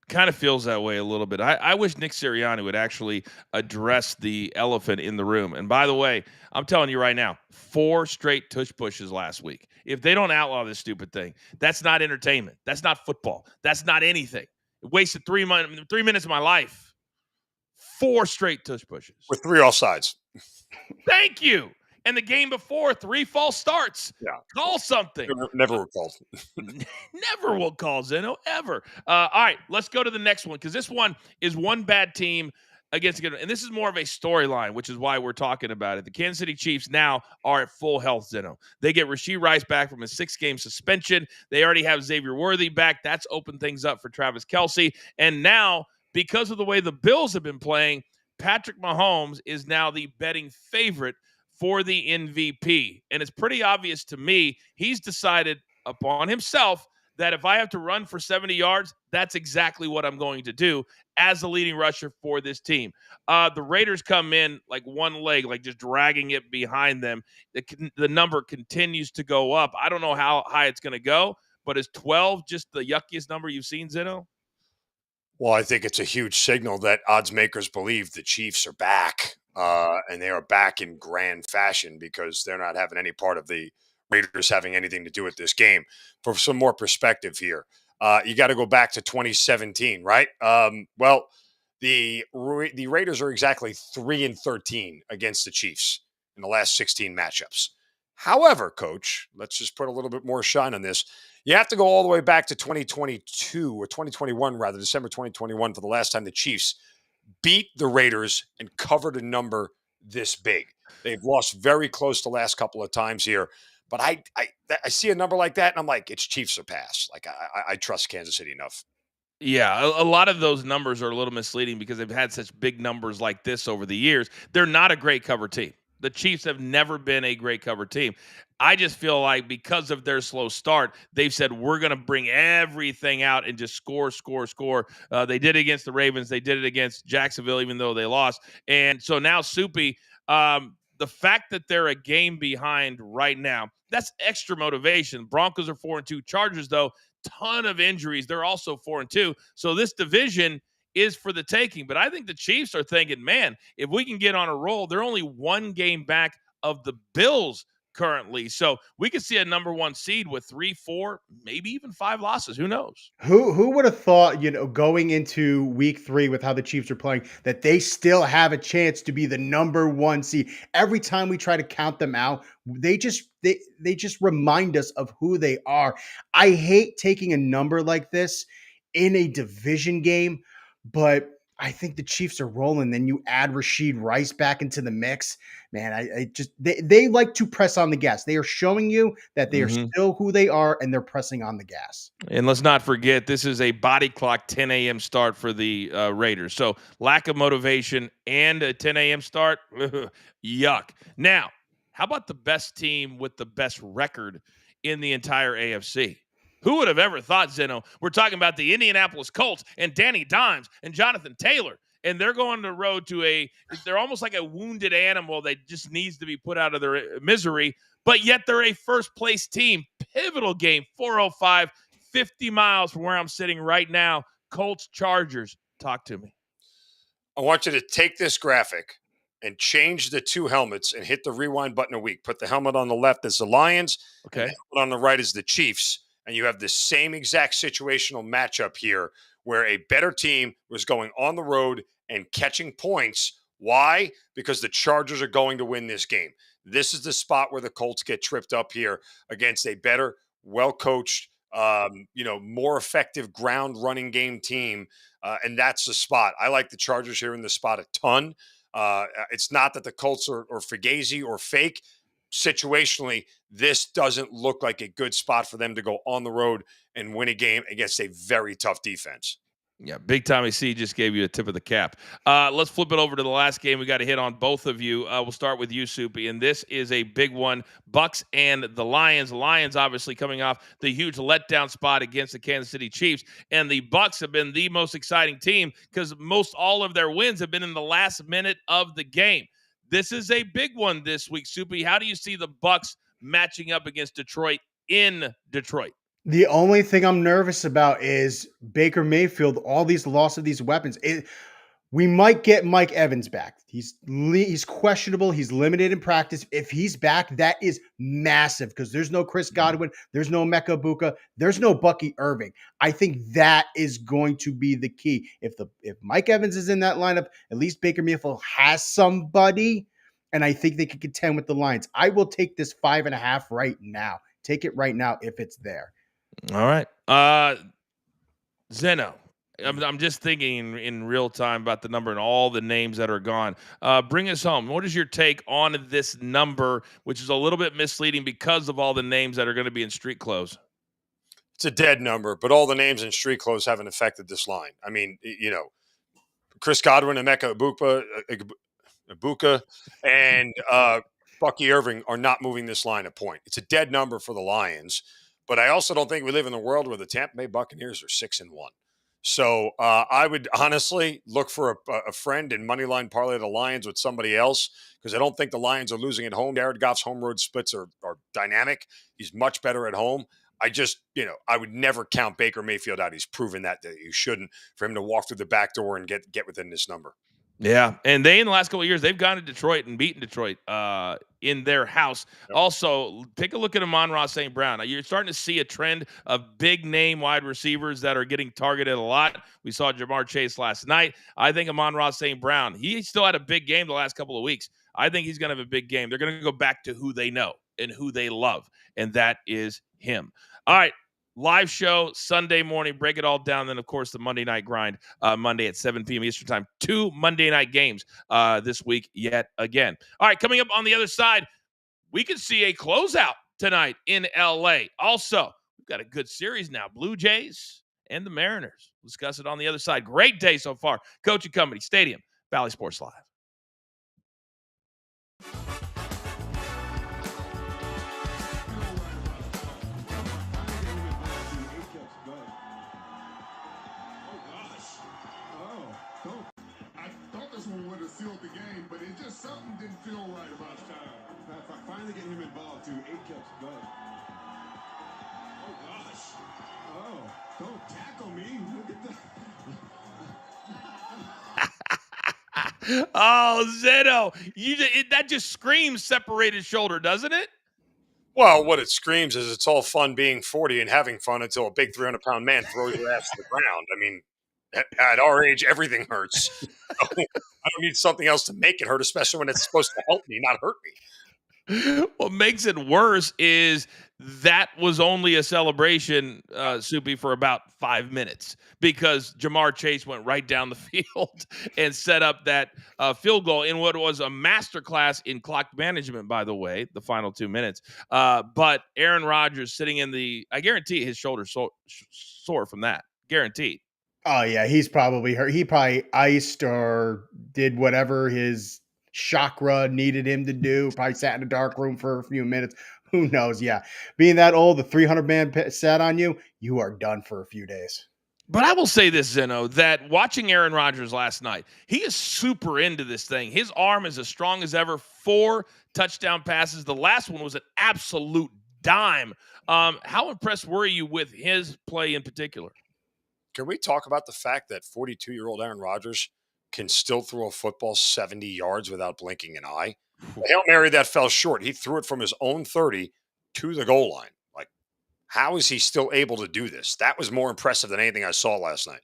Kind of feels that way a little bit. I wish Nick Sirianni would actually address the elephant in the room. And by the way, I'm telling you right now, 4 straight tush pushes last week. If they don't outlaw this stupid thing, that's not entertainment. That's not football. That's not anything. It wasted 3 minutes of my life. 4 straight tush pushes. With 3 offsides. Thank you. And the game before, 3 false starts. Yeah. Call something. Never were called. Never will call Zeno, ever. All right, let's go to the next one because this one is one bad team against a good one. And this is more of a storyline, which is why we're talking about it. The Kansas City Chiefs now are at full health, Zeno. They get Rashee Rice back from a 6-game suspension. They already have Xavier Worthy back. That's opened things up for Travis Kelce. And now, because of the way the Bills have been playing, Patrick Mahomes is now the betting favorite for the MVP. And it's pretty obvious to me, he's decided upon himself that if I have to run for 70 yards, that's exactly what I'm going to do as the leading rusher for this team. The Raiders come in like one leg, like just dragging it behind them. The number continues to go up. I don't know how high it's going to go, but is 12 just the yuckiest number you've seen, Zeno? Well, I think it's a huge signal that odds makers believe the Chiefs are back. And they are back in grand fashion because they're not having any part of the Raiders having anything to do with this game. For some more perspective here, you got to go back to 2017, right? Well, the Raiders are exactly 3-13 against the Chiefs in the last 16 matchups. However, Coach, let's just put a little bit more shine on this. You have to go all the way back to 2022 or 2021, rather, December 2021 for the last time the Chiefs beat the Raiders and covered a number this big. They've lost very close the last couple of times here. But I see a number like that, and I'm like, it's Chiefs or pass. Like, I trust Kansas City enough. Yeah, a lot of those numbers are a little misleading because they've had such big numbers like this over the years. They're not a great cover team. The Chiefs have never been a great cover team. I just feel like because of their slow start, they've said, we're going to bring everything out and just score. They did it against the Ravens. They did it against Jacksonville, even though they lost. And so now, Soupy, the fact that they're a game behind right now, that's extra motivation. Broncos are 4-2. Chargers, though, ton of injuries. They're also 4-2. So this division is for the taking. But I think the Chiefs are thinking, man, if we can get on a roll, they're only one game back of the Bills currently. So we could see a number 1 seed with 3, 4, maybe even 5 losses. Who knows? Who would have thought, going into week 3 with how the Chiefs are playing, that they still have a chance to be the number 1 seed? Every time we try to count them out, they just remind us of who they are. I hate taking a number like this in a division game, but I think the Chiefs are rolling. Then you add Rashid Rice back into the mix. Man, they like to press on the gas. They are showing you that they are still who they are, and they're pressing on the gas. And let's not forget, this is a body clock 10 a.m. start for the Raiders. So lack of motivation and a 10 a.m. start, yuck. Now, how about the best team with the best record in the entire AFC? Who would have ever thought, Zeno? We're talking about the Indianapolis Colts and Danny Dimes and Jonathan Taylor. And they're going on the road to they're almost like a wounded animal that just needs to be put out of their misery. But yet they're a first-place team. Pivotal game, 4:05, 50 miles from where I'm sitting right now. Colts, Chargers. Talk to me. I want you to take this graphic and change the 2 helmets and hit the rewind button a week. Put the helmet on the left as the Lions, and the helmet on the right is the Chiefs. And you have the same exact situational matchup here where a better team was going on the road and catching points. Why? Because the Chargers are going to win this game. This is the spot where the Colts get tripped up here against a better, well-coached, more effective ground running game team. And that's the spot. I like the Chargers here in the spot a ton. It's not that the Colts are fugazi or fake. Situationally, this doesn't look like a good spot for them to go on the road and win a game against a very tough defense. Yeah, Big Tommy C just gave you a tip of the cap. Let's flip it over to the last game. We got to hit on both of you. We'll start with you, Soupy, and this is a big one. Bucks and the Lions. Lions obviously coming off the huge letdown spot against the Kansas City Chiefs, and the Bucks have been the most exciting team because most all of their wins have been in the last minute of the game. This is a big one this week, Soupy. How do you see the Bucks matching up against Detroit in Detroit? The only thing I'm nervous about is Baker Mayfield, all these loss of these weapons. We might get Mike Evans back. He's questionable. He's limited in practice. If he's back, that is massive because there's no Chris Godwin. There's no Mecca Buka. There's no Bucky Irving. I think that is going to be the key. If Mike Evans is in that lineup, at least Baker Mayfield has somebody, and I think they can contend with the Lions. I will take this 5.5 right now. Take it right now if it's there. All right. Zeno, I'm just thinking in real time about the number and all the names that are gone. Bring us home. What is your take on this number, which is a little bit misleading because of all the names that are going to be in street clothes? It's a dead number, but all the names in street clothes haven't affected this line. I mean, Chris Godwin and Emeka Ibuka and Bucky Irving are not moving this line a point. It's a dead number for the Lions. But I also don't think we live in a world where the Tampa Bay Buccaneers are 6-1. So I would honestly look for a friend and moneyline parlay the Lions with somebody else because I don't think the Lions are losing at home. Jared Goff's home road splits are dynamic. He's much better at home. I just, I would never count Baker Mayfield out. He's proven that you shouldn't for him to walk through the back door and get within this number. Yeah, and they in the last couple of years they've gone to Detroit and beaten Detroit in their house. Yep. Also, take a look at Amon-Ra St. Brown. You're starting to see a trend of big name wide receivers that are getting targeted a lot. We saw Jamar Chase last night. I think Amon-Ra St. Brown, he still had a big game the last couple of weeks. I think he's going to have a big game. They're going to go back to who they know and who they love, and that is him. All right. Live show Sunday morning, break it all down. Then, of course, the Monday night grind Monday at 7 p.m. Eastern time. 2 Monday night games this week yet again. All right, coming up on the other side, we can see a closeout tonight in L.A. Also, we've got a good series now, Blue Jays and the Mariners. We'll discuss it on the other side. Great day so far. Coaching Company, Stadium, Bally Sports Live. Sealed the game, but it just something didn't feel right about time. Finally getting him involved too. 8 kills, go. Oh gosh. Oh, don't tackle me. Look at that. Oh, Zeno, that just screams separated shoulder, doesn't it? Well, what it screams is it's all fun being 40 and having fun until a big 300-pound man throws your ass to the ground. I mean, at our age, everything hurts. So, I don't need something else to make it hurt, especially when it's supposed to help me, not hurt me. What makes it worse is that was only a celebration, Soupy, for about 5 minutes because Jamar Chase went right down the field and set up that field goal in what was a masterclass in clock management, by the way, the final 2 minutes. But Aaron Rodgers sitting I guarantee his shoulder sore from that. Guaranteed. Oh yeah, he's probably hurt. He probably iced or did whatever his chakra needed him to do. Probably sat in a dark room for a few minutes. Who knows? Yeah, being that old, the 300-man sat on you, you are done for a few days. But I will say this, Zeno, that watching Aaron Rodgers last night, he is super into this thing. His arm is as strong as ever. 4 touchdown passes. The last one was an absolute dime. How impressed were you with his play in particular? Can we talk about the fact that 42-year-old Aaron Rodgers can still throw a football 70 yards without blinking an eye? The Hail Mary that fell short, he threw it from his own 30 to the goal line. Like, how is he still able to do this? That was more impressive than anything I saw last night.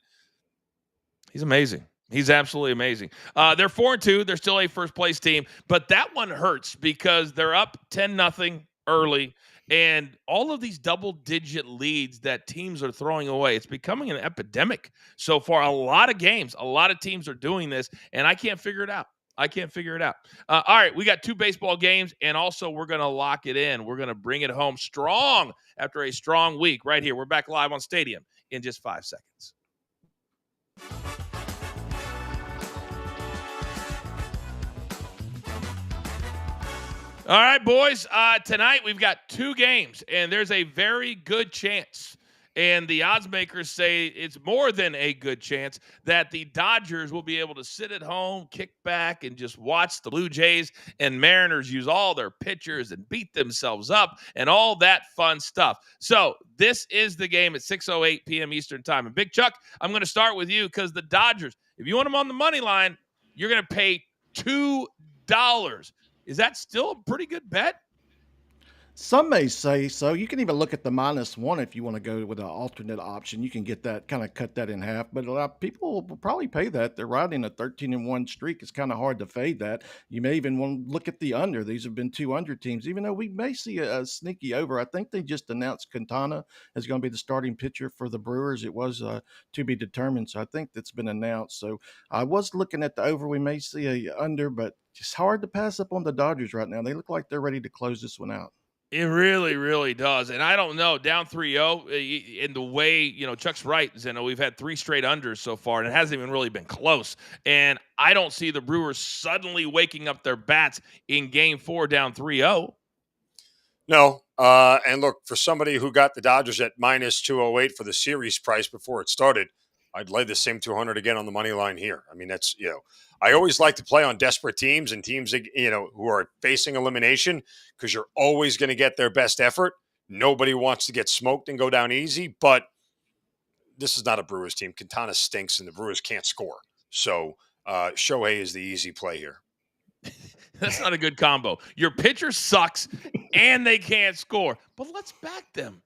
He's amazing. He's absolutely amazing. They're 4-2. They're still a first-place team, but that one hurts because they're up 10-0 early, and all of these double-digit leads that teams are throwing away, it's becoming an epidemic so far. A lot of games, a lot of teams are doing this, and I can't figure it out. All right, we got 2 baseball games, and also we're going to lock it in. We're going to bring it home strong after a strong week right here. We're back live on Stadium in just 5 seconds. All right, boys. Tonight we've got 2 games, and there's a very good chance, and the odds makers say it's more than a good chance, that the Dodgers will be able to sit at home, kick back, and just watch the Blue Jays and Mariners use all their pitchers and beat themselves up and all that fun stuff. So this is the game at 6:08 p.m. Eastern time. And Big Chuck, I'm going to start with you because the Dodgers, if you want them on the money line, you're going to pay $2. Is that still a pretty good bet? Some may say so. You can even look at the -1 if you want to go with an alternate option. You can get that, kind of cut that in half. But a lot of people will probably pay that. They're riding a 13-1 streak. It's kind of hard to fade that. You may even want to look at the under. These have been 200 teams, even though we may see a sneaky over. I think they just announced Quintana is going to be the starting pitcher for the Brewers. It was to be determined. So I think that's been announced. So I was looking at the over. We may see a under, but it's hard to pass up on the Dodgers right now. They look like they're ready to close this one out. It really, really does. And I don't know, down 3-0, in the way, Chuck's right, Zeno, we've had 3 straight unders so far, and it hasn't even really been close. And I don't see the Brewers suddenly waking up their bats in Game 4 down 3-0. No. And look, for somebody who got the Dodgers at -208 for the series price before it started, I'd lay the same 200 again on the money line here. I mean, that's, I always like to play on desperate teams and teams that, who are facing elimination because you're always going to get their best effort. Nobody wants to get smoked and go down easy, but this is not a Brewers team. Quintana stinks and the Brewers can't score. So Shohei is the easy play here. That's not a good combo. Your pitcher sucks and they can't score, but let's back them.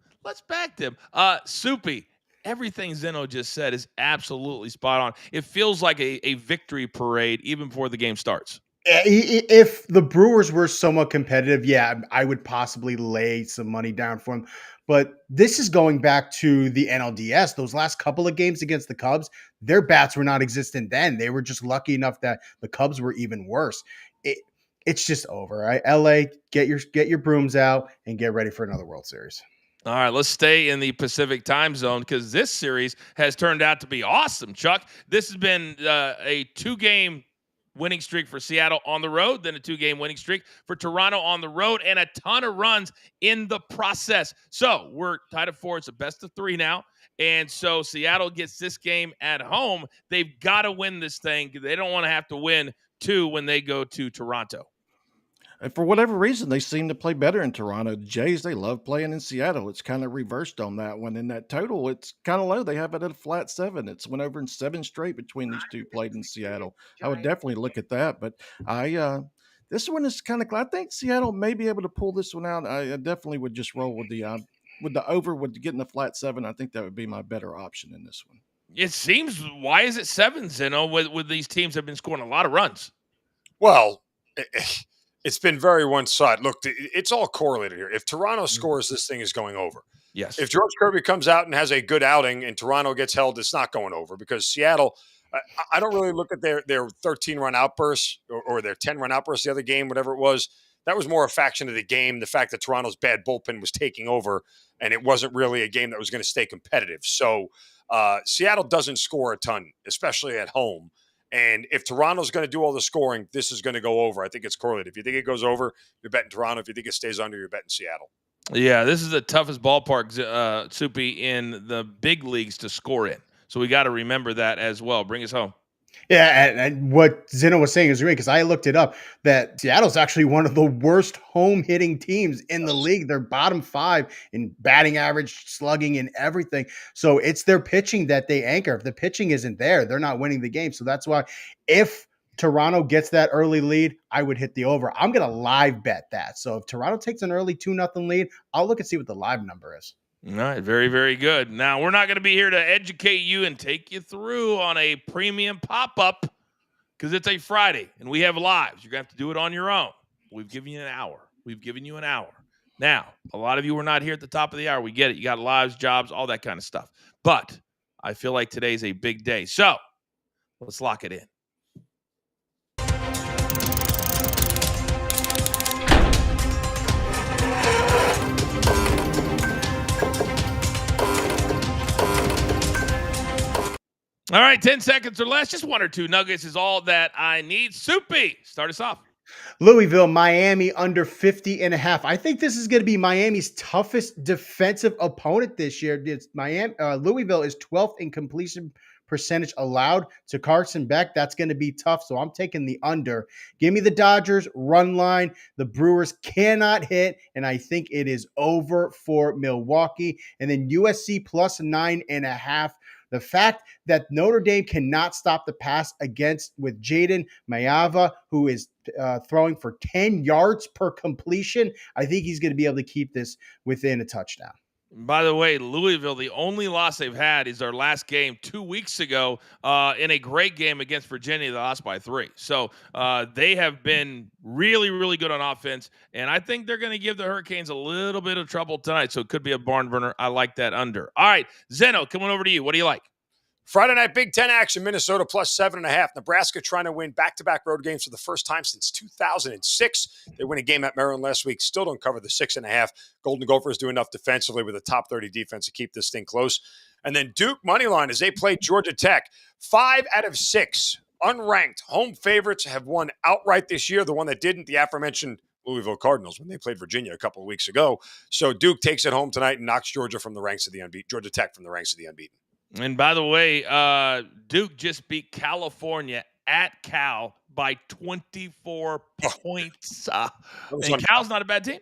Soupy, everything Zeno just said is absolutely spot on. It feels like a victory parade even before the game starts. If the Brewers were somewhat competitive, yeah, I would possibly lay some money down for them. But this is going back to the NLDS. Those last couple of games against the Cubs, their bats were not existent then. They were just lucky enough that the Cubs were even worse. It's just over, right? LA, get your brooms out and get ready for another World Series. All right, let's stay in the Pacific time zone because this series has turned out to be awesome, Chuck. This has been a 2-game winning streak for Seattle on the road, then a 2-game winning streak for Toronto on the road, and a ton of runs in the process. So we're tied at 4. It's a best of 3 now. And so Seattle gets this game at home. They've got to win this thing because they don't want to have to win 2 when they go to Toronto. And for whatever reason, they seem to play better in Toronto. The Jays, they love playing in Seattle. It's kind of reversed on that one. In that total, it's kind of low. They have it at a flat 7. It's went over in 7 straight between these two played in Seattle. I would definitely look at that. But this one is kind of, I think Seattle may be able to pull this one out. I definitely would just roll with the over, with getting the flat 7. I think that would be my better option in this one. It seems, why is it 7, Zeno, with these teams have been scoring a lot of runs? Well, it's been very one-sided. Look, it's all correlated here. If Toronto scores, this thing is going over. Yes. If George Kirby comes out and has a good outing and Toronto gets held, it's not going over because Seattle – I don't really look at their 13-run outbursts or their 10-run outbursts the other game, whatever it was. That was more a faction of the game, the fact that Toronto's bad bullpen was taking over, and it wasn't really a game that was going to stay competitive. So Seattle doesn't score a ton, especially at home. And if Toronto's going to do all the scoring, this is going to go over. I think it's correlated. If you think it goes over, you're betting Toronto. If you think it stays under, you're betting Seattle. Yeah, this is the toughest ballpark, Soupy, in the big leagues to score in. So we got to remember that as well. Bring us home. Yeah, and what Zeno was saying is great because I looked it up that Seattle's actually one of the worst home hitting teams in the league. They're bottom 5 in batting average, slugging, and everything. So it's their pitching that they anchor. If the pitching isn't there, they're not winning the game. So that's why if Toronto gets that early lead, I would hit the over. I'm going to live bet that. So if Toronto takes an early 2-0 lead, I'll look and see what the live number is. All right, very, very good. Now, we're not going to be here to educate you and take you through on a premium pop-up because it's a Friday and we have lives. You're going to have to do it on your own. We've given you an hour. Now, a lot of you were not here at the top of the hour. We get it. You got lives, jobs, all that kind of stuff. But I feel like today's a big day. So let's lock it in. All right, 10 seconds or less, just 1 or 2 nuggets is all that I need. Soupy, start us off. Louisville, Miami under 50.5. I think this is going to be Miami's toughest defensive opponent this year. Louisville is 12th in completion percentage allowed to Carson Beck. That's going to be tough. So I'm taking the under. Give me the Dodgers run line. The Brewers cannot hit, and I think it is over for Milwaukee. And then USC plus 9.5. The fact that Notre Dame cannot stop the pass with Jaden Mayava, who is throwing for 10 yards per completion, I think he's going to be able to keep this within a touchdown. By the way, Louisville, the only loss they've had is their last game 2 weeks ago in a great game against Virginia. They lost by 3. So they have been really, really good on offense, and I think they're going to give the Hurricanes a little bit of trouble tonight, so it could be a barn burner. I like that under. All right, Zeno, coming over to you. What do you like? Friday night Big Ten action, Minnesota plus 7.5. Nebraska trying to win back-to-back road games for the first time since 2006. They win a game at Maryland last week. Still don't cover the 6.5. Golden Gophers do enough defensively with a top 30 defense to keep this thing close. And then Duke moneyline as they play Georgia Tech. 5 out of 6 unranked home favorites have won outright this year. The one that didn't, the aforementioned Louisville Cardinals when they played Virginia a couple of weeks ago. So Duke takes it home tonight and knocks Georgia from the ranks of the unbeaten. Georgia Tech from the ranks of the unbeaten. And by the way, Duke just beat California at Cal by 24 points. And Cal's not a bad team.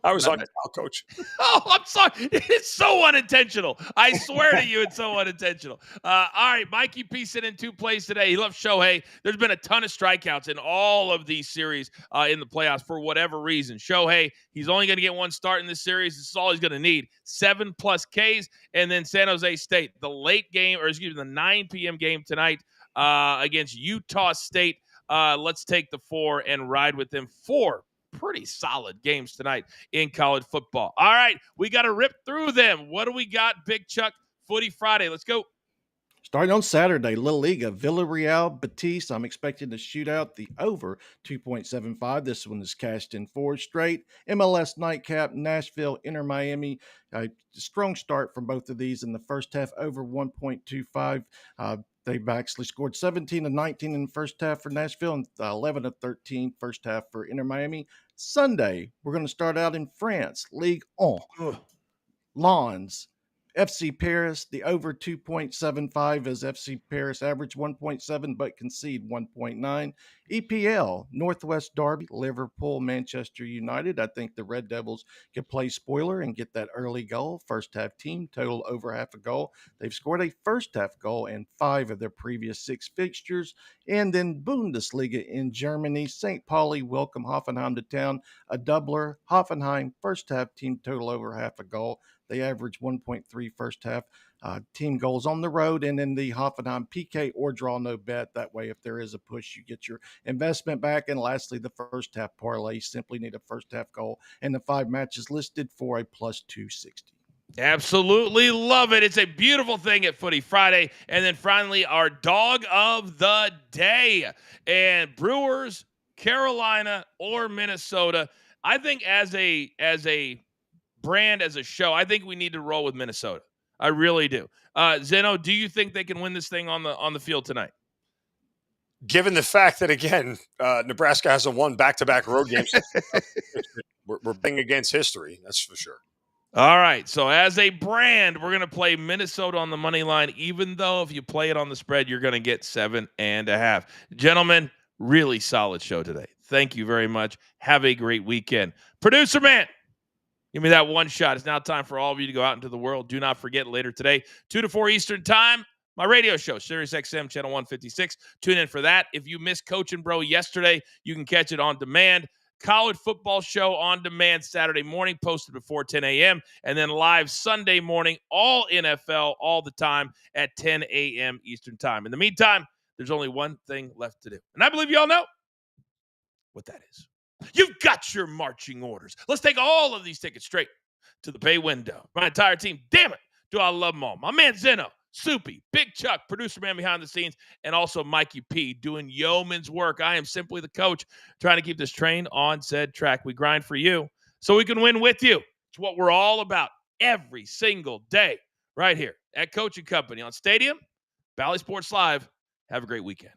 I was on Cal, Coach. Oh, I'm sorry. It's so unintentional. I swear to you, it's so unintentional. All right, Mikey P sent in 2 plays today. He loves Shohei. There's been a ton of strikeouts in all of these series in the playoffs for whatever reason. Shohei, he's only going to get 1 start in this series. This is all he's going to need. 7+ Ks. And then San Jose State, the 9 p.m. game tonight against Utah State. Let's take the 4 and ride with them. 4 pretty solid games tonight in college football. All right, we got to rip through them. What do we got, Big Chuck? Footy Friday. Let's go. Starting on Saturday, La Liga, Villarreal, Betis. I'm expecting to shoot out the over 2.75. This one is cashed in 4 straight. MLS Nightcap, Nashville, Inter Miami. Strong start from both of these in the first half, over 1.25. They've actually scored 17 of 19 in the first half for Nashville and 11 of 13 first half for Inter Miami. Sunday, we're going to start out in France, Ligue 1. Lens, FC Paris, the over 2.75 as FC Paris average 1.7 but concede 1.9. EPL, Northwest Derby, Liverpool, Manchester United. I think the Red Devils can play spoiler and get that early goal. First half team, total over half a goal. They've scored a first half goal in 5 of their previous 6 fixtures. And then Bundesliga in Germany, St. Pauli welcome Hoffenheim to town. A doubler, Hoffenheim, first half team, total over half a goal. They average 1.3 first half team goals on the road, and then the Hoffenheim PK or draw no bet. That way, if there is a push, you get your investment back. And lastly, the first half parlay. Simply need a first half goal, and the 5 matches listed for a plus 260. Absolutely love it. It's a beautiful thing at Footy Friday. And then finally, our dog of the day. And Brewers, Carolina, or Minnesota. I think as a brand, as a show, I think we need to roll with Minnesota. I really do. Zeno, do you think they can win this thing on the field tonight? Given the fact that, again, Nebraska hasn't won back-to-back road games, we're betting against history, that's for sure. All right, so as a brand, we're going to play Minnesota on the money line, even though if you play it on the spread, you're going to get 7.5. Gentlemen, really solid show today. Thank you very much. Have a great weekend. Producer man, give me that one shot. It's now time for all of you to go out into the world. Do not forget, later today, 2 to 4 Eastern time, my radio show, Sirius XM, channel 156. Tune in for that. If you missed Coachin' Bro yesterday, you can catch it on demand. College football show on demand Saturday morning, posted before 10 a.m., and then live Sunday morning, all NFL, all the time at 10 a.m. Eastern time. In the meantime, there's only one thing left to do, and I believe you all know what that is. You've got your marching orders. Let's take all of these tickets straight to the pay window. My entire team, damn it, do I love them all. My man Zeno, Soupy, Big Chuck, producer man behind the scenes, and also Mikey P doing yeoman's work. I am simply the coach trying to keep this train on said track. We grind for you so we can win with you. It's what we're all about every single day right here at Coaching Company on Stadium, Bally Sports Live. Have a great weekend.